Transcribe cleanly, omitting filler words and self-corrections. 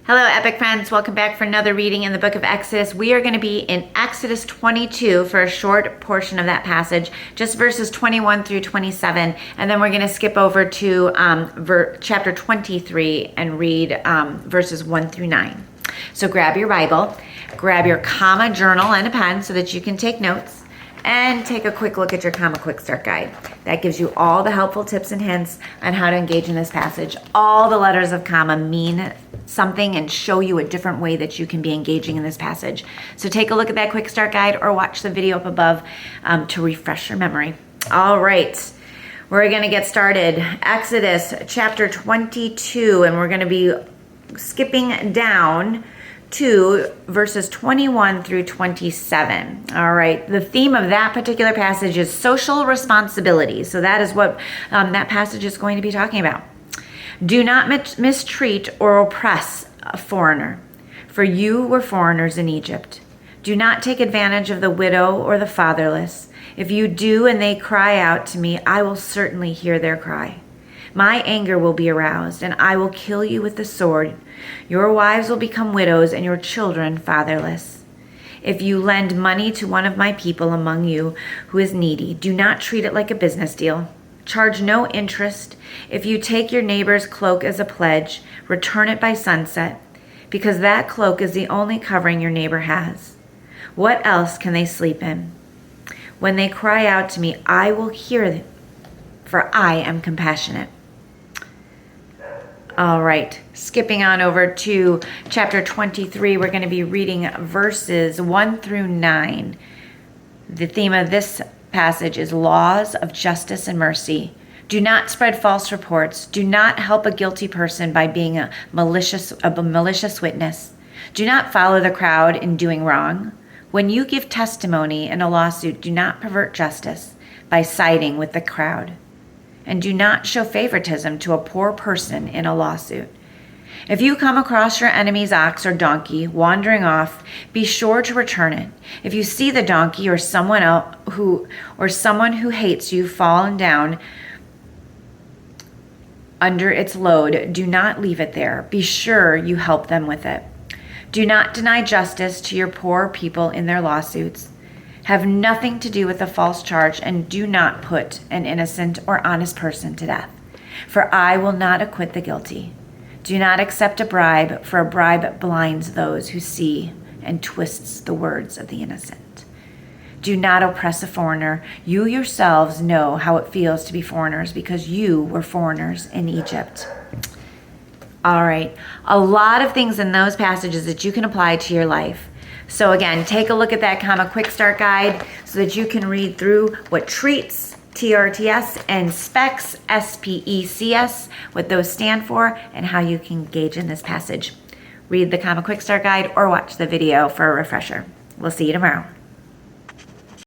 Hello, Epic friends. Welcome back for another reading in the book of Exodus. We are going to be in Exodus 22 for a short portion of that passage, just verses 21 through 27. And then we're going to skip over to chapter 23 and read verses 1 through 9. So grab your Bible, grab your comma journal and a pen so that you can take notes, and take a quick look at your comma quick start guide. That gives you all the helpful tips and hints on how to engage in this passage. All the letters of comma mean something and show you a different way that you can be engaging in this passage. So take a look at that quick start guide or watch the video up above to refresh your memory. All right, we're going to get started. Exodus chapter 22, and we're going to be skipping down to verses 21 through 27. All right, the theme of that particular passage is social responsibility. So that is what that passage is going to be talking about. Do not mistreat or oppress a foreigner, for you were foreigners in Egypt. Do not take advantage of the widow or the fatherless. If you do and they cry out to me, I will certainly hear their cry. My anger will be aroused, and I will kill you with the sword. Your wives will become widows, and your children fatherless. If you lend money to one of my people among you who is needy, do not treat it like a business deal. Charge no interest. If you take your neighbor's cloak as a pledge, return it by sunset, because that cloak is the only covering your neighbor has. What else can they sleep in? When they cry out to me, I will hear them, for I am compassionate. All right, skipping on over to chapter 23, we're going to be reading verses 1 through 9. The theme of this passage is laws of justice and mercy. Do not spread false reports. Do not help a guilty person by being a malicious witness. Do not follow the crowd in doing wrong. When you give testimony in a lawsuit, do not pervert justice by siding with the crowd. And do not show favoritism to a poor person in a lawsuit. If you come across your enemy's ox or donkey wandering off, be sure to return it. If you see the donkey or someone who hates you fallen down under its load, do not leave it there. Be sure you help them with it. Do not deny justice to your poor people in their lawsuits. Have nothing to do with a false charge, and do not put an innocent or honest person to death. For I will not acquit the guilty. Do not accept a bribe, for a bribe blinds those who see and twists the words of the innocent. Do not oppress a foreigner. You yourselves know how it feels to be foreigners, because you were foreigners in Egypt. All right, a lot of things in those passages that you can apply to your life. So again, take a look at that comma quick start guide so that you can read through what treats, TRTS, and specs, SPECS, what those stand for, and how you can engage in this passage. Read the comma quick start guide or watch the video for a refresher. We'll see you tomorrow.